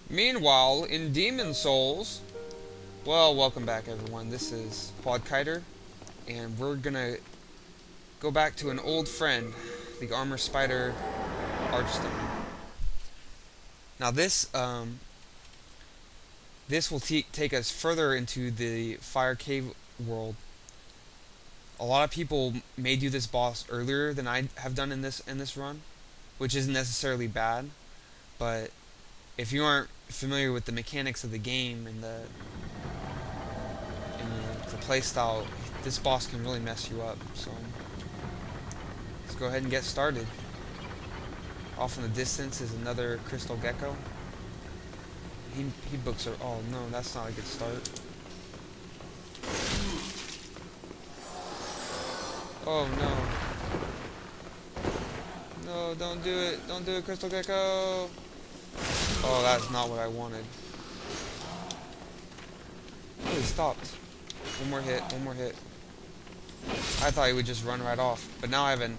Meanwhile, in Demon Souls, well, welcome back everyone. This is QuadKiter, and we're gonna go back to an old friend, the Armor Spider Archstone. Now this will take us further into the Fire Cave world. A lot of people may do this boss earlier than I have done in this run, which isn't necessarily bad, but if you aren't familiar with the mechanics of the game and the play style, this boss can really mess you up. So let's go ahead and get started. Off in the distance is another crystal gecko. He books her. Oh no, that's not a good start. Oh no. No, don't do it. Don't do it, crystal gecko. Oh, that's not what I wanted. Oh, he stopped. One more hit, one more hit. I thought he would just run right off. But now I have an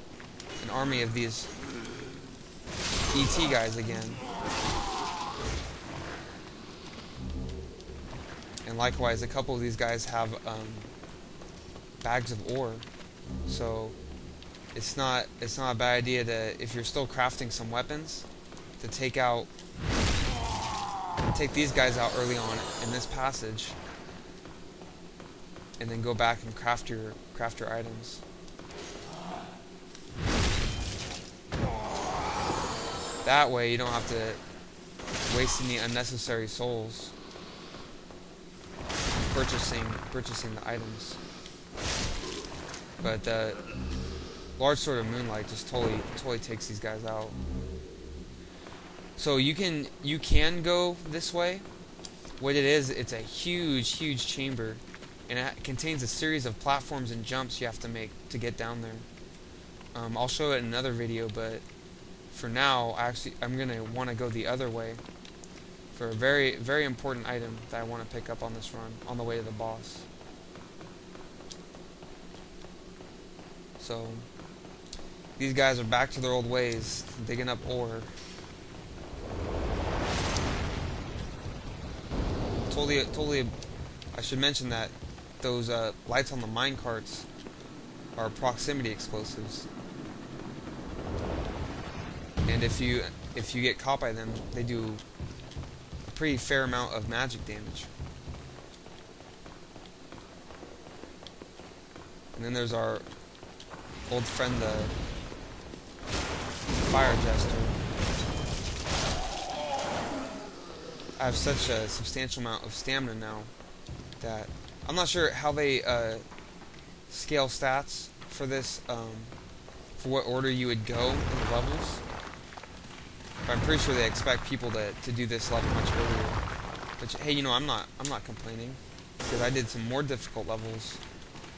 army of these ET guys again. And likewise, a couple of these guys have bags of ore. So it's not a bad idea to, if you're still crafting some weapons, to take these guys out early on in this passage, and then go back and craft your items. That way you don't have to waste any unnecessary souls purchasing the items. But the large sword of moonlight just totally takes these guys out. So you can go this way. What it is, it's a huge chamber, and it contains a series of platforms and jumps you have to make to get down there. I'll show it in another video, but for now, I'm gonna want to go the other way for a very important item that I want to pick up on this run on the way to the boss. So these guys are back to their old ways, digging up ore. Totally. I should mention that those lights on the mine carts are proximity explosives, and if you get caught by them, they do a pretty fair amount of magic damage. And then there's our old friend, the Fire Jester. I have such a substantial amount of stamina now that I'm not sure how they scale stats for this, for what order you would go in the levels. But I'm pretty sure they expect people to do this level much earlier. Which, hey, you know, I'm not complaining, because I did some more difficult levels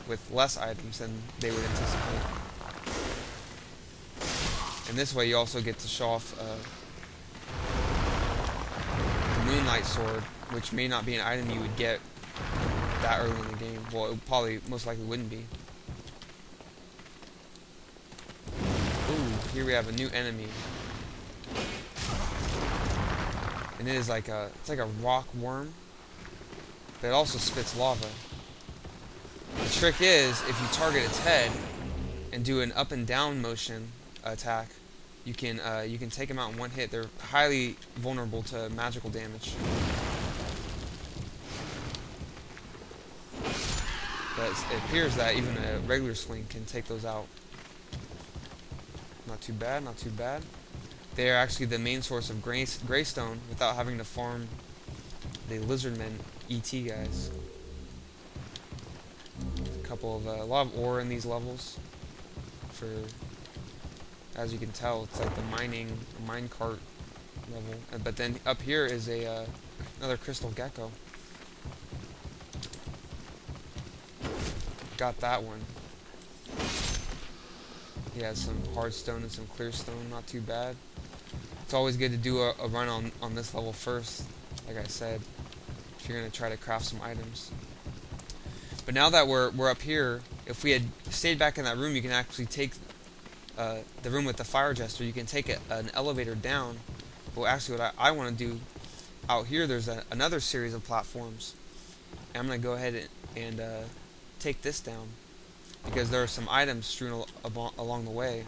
with less items than they would anticipate. And this way you also get to show off the Moonlight Sword, which may not be an item you would get that early in the game. Well, it probably most likely wouldn't be. Ooh, here we have a new enemy. And it is it's like a rock worm, but it also spits lava. The trick is, if you target its head and do an up and down motion attack, you can take them out in one hit. They're highly vulnerable to magical damage. But it appears that even a regular swing can take those out. Not too bad, not too bad. They are actually the main source of greystone without having to farm the lizardmen ET guys. A lot of ore in these levels. As you can tell, it's like the mine cart level. But then up here is another crystal gecko. Got that one. He has some hard stone and some clear stone, not too bad. It's always good to do a run on this level first, like I said, if you're going to try to craft some items. But now that we're up here, if we had stayed back in that room, you can actually take the room with the Fire Jester, you can take an elevator down. But actually what I want to do out here there's another series of platforms. And I'm going to go ahead and take this down, because there are some items strewn along the way.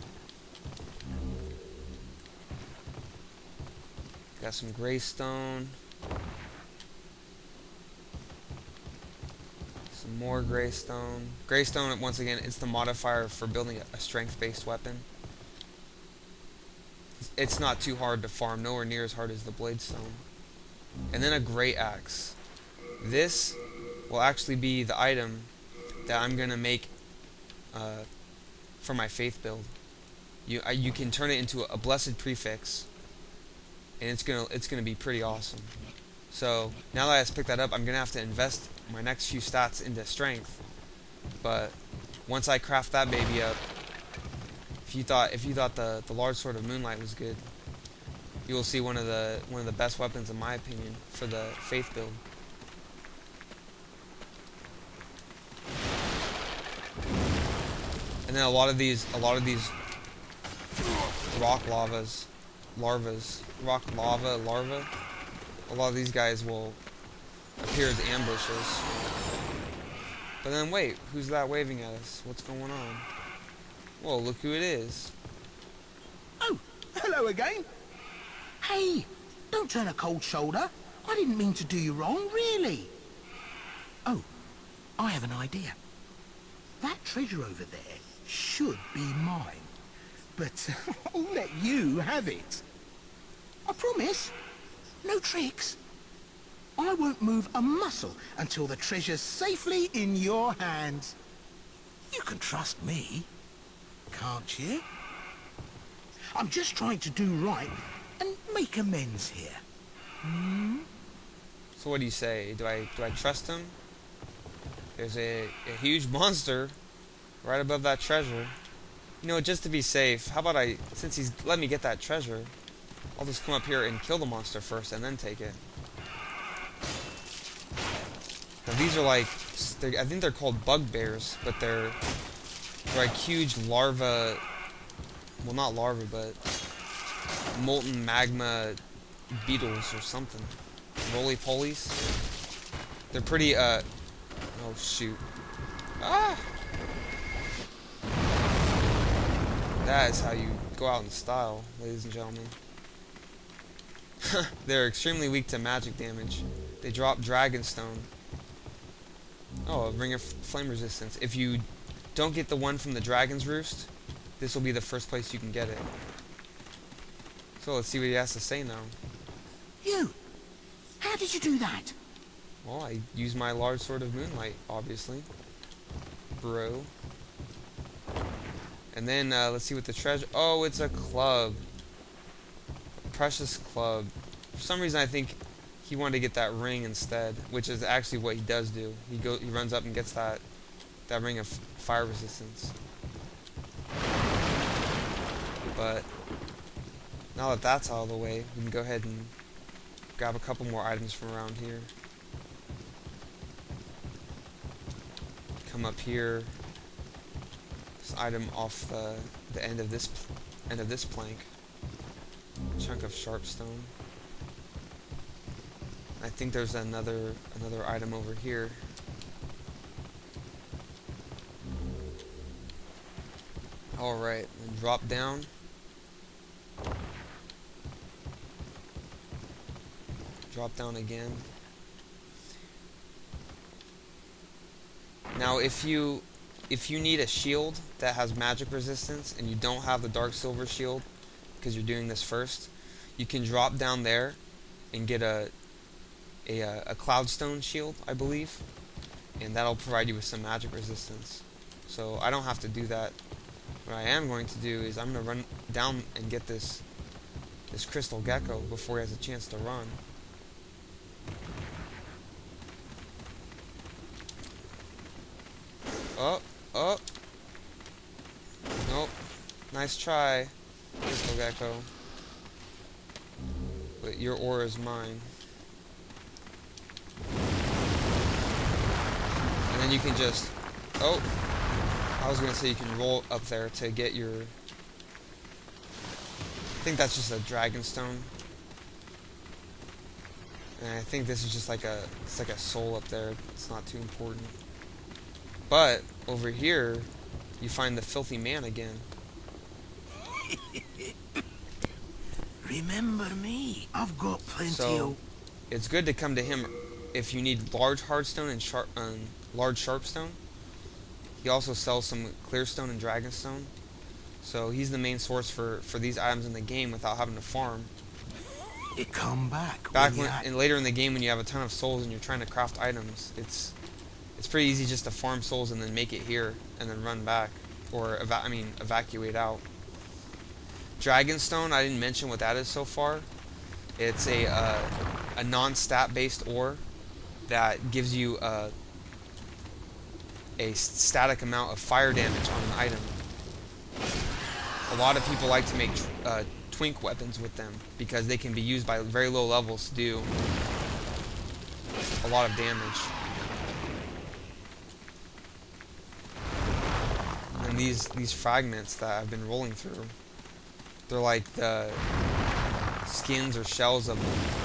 Got some gray stone. Some more gray stone. Gray stone, once again, it's the modifier for building a strength-based weapon. It's not too hard to farm, nowhere near as hard as the blade stone. And then a great axe. This will actually be the item that I'm gonna make for my faith build. You can turn it into a blessed prefix, and it's gonna be pretty awesome. So now that I just picked that up, I'm gonna have to invest my next few stats into strength. But once I craft that baby up, if you thought the large sword of moonlight was good, you will see one of the best weapons in my opinion for the faith build. And then a lot of these rock lava, a lot of these guys will appear as ambushes. But then wait, who's that waving at us? What's going on? Whoa, look who it is. Oh, hello again. Hey, don't turn a cold shoulder. I didn't mean to do you wrong, really. Oh, I have an idea. That treasure over there should be mine. But I'll let you have it. I promise. No tricks. I won't move a muscle until the treasure's safely in your hands. You can trust me, can't you? I'm just trying to do right and make amends here. Hmm? So what do you say? Do I trust him? There's a huge monster right above that treasure. You know, just to be safe, how about since he's let me get that treasure, I'll just come up here and kill the monster first and then take it. Now these are like, I think they're called bugbears, but they're like huge larva, well not larva, but molten magma beetles or something. Roly-polies. They're pretty, oh shoot. Ah! That is how you go out in style, ladies and gentlemen. They're extremely weak to magic damage. They drop dragonstone. Oh, a ring of flame resistance. If you don't get the one from the dragon's roost, this will be the first place you can get it. So let's see what he has to say now. You! How did you do that? Well, I used my large sword of moonlight, obviously. Bro. And then, let's see what the treasure... Oh, it's a club. A precious club. For some reason, I think he wanted to get that ring instead, which is actually what he does do. He runs up and gets that ring of fire resistance. But now that that's out of the way, we can go ahead and grab a couple more items from around here. Come up here. This item off the end of this plank. Chunk of sharpstone. I think there's another item over here. Alright, then drop down. Drop down again. Now if you need a shield that has magic resistance and you don't have the dark silver shield because you're doing this first, you can drop down there and get a cloudstone shield, I believe, and that'll provide you with some magic resistance. So I don't have to do that. What I am going to do is I'm going to run down and get this crystal gecko before he has a chance to run. Oh. Nope. Nice try, crystal gecko. But your ore is mine. And then you can just... Oh! I was going to say you can roll up there to get your... I think that's just a dragonstone. And I think this is just like it's like a soul up there. It's not too important. But over here, you find the filthy man again. Remember me? I've got plenty So it's good to come to him if you need large hardstone and large sharpstone. He also sells some clearstone and dragonstone. So he's the main source for these items in the game without having to farm. It come back And later in the game when you have a ton of souls and you're trying to craft items, it's pretty easy just to farm souls and then make it here and then run back or evacuate out. Dragonstone, I didn't mention what that is so far. It's a non-stat based ore that gives you a static amount of fire damage on an item. A lot of people like to make twink weapons with them because they can be used by very low levels to do a lot of damage. And these fragments that I've been rolling through, they're like the skins or shells of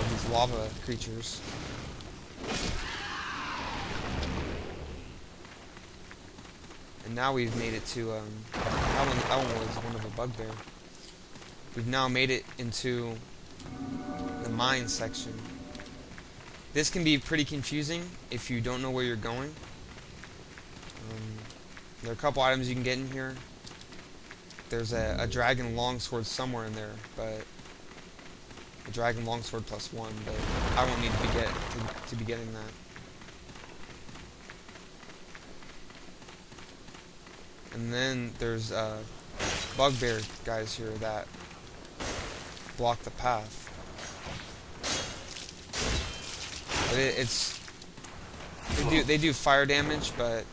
these lava creatures. And now we've made it to that one was one of a bugbear. We've now made it into the mine section. This can be pretty confusing if you don't know where you're going. There are a couple items you can get in here. There's a dragon longsword somewhere in there, but a dragon longsword +1, but I won't need to be getting that. And then there's bugbear guys here that block the path. But they do fire damage, but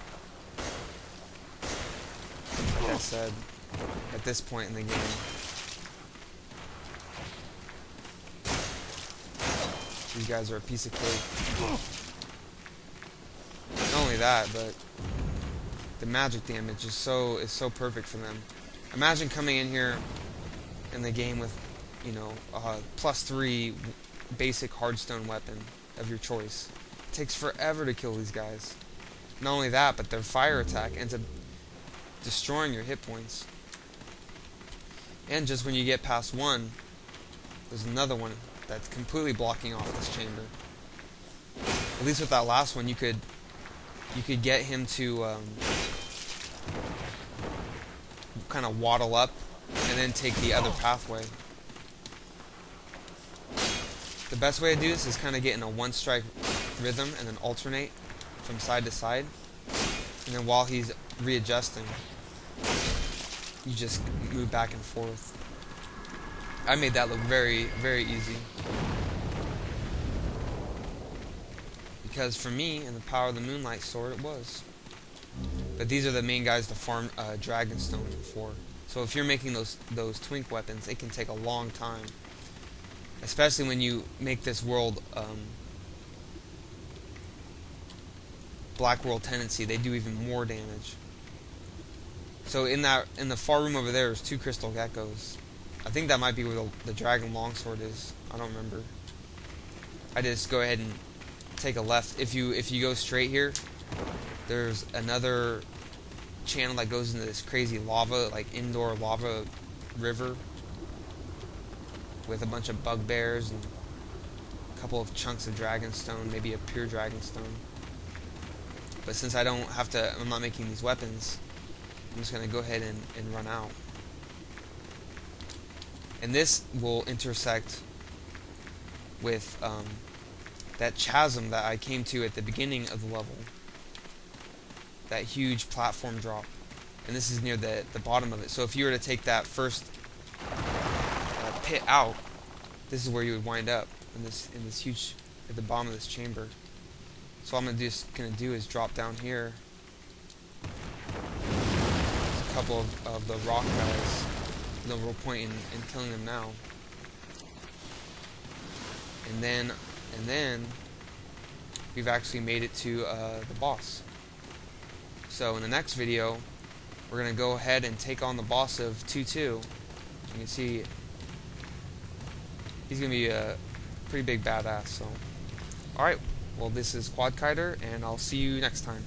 like I said, at this point in the game, these guys are a piece of cake. Not only that, but the magic damage is so perfect for them. Imagine coming in here in the game with, +3 basic hardstone weapon of your choice. It takes forever to kill these guys. Not only that, but their fire attack ends up destroying your hit points. And just when you get past one, there's another one that's completely blocking off this chamber. At least with that last one, you could get him to kind of waddle up and then take the other pathway. The best way to do this is kind of get in a one-strike rhythm and then alternate from side to side. And then while he's readjusting, you just move back and forth. I made that look very, very easy. Because for me, in the power of the Moonlight Sword, it was. But these are the main guys to farm Dragonstone for. So if you're making those twink weapons, it can take a long time. Especially when you make this world Black World Tendency, they do even more damage. So in the far room over there, there's 2 crystal geckos. I think that might be where the dragon longsword is. I don't remember. I just go ahead and take a left. If you go straight here, there's another channel that goes into this crazy lava, like indoor lava river with a bunch of bugbears and a couple of chunks of dragonstone, maybe a pure dragonstone. But since I'm not making these weapons, I'm just going to go ahead and run out. And this will intersect with that chasm that I came to at the beginning of the level. That huge platform drop. And this is near the bottom of it. So if you were to take that first pit out, this is where you would wind up in this huge, at the bottom of this chamber. So all I'm gonna do is drop down here. There's a couple of the rock guys. No real point in killing them now. And then we've actually made it to the boss. So in the next video, we're gonna go ahead and take on the boss of 2-2. You can see he's gonna be a pretty big badass. So Alright, well this is QuadKiter, and I'll see you next time.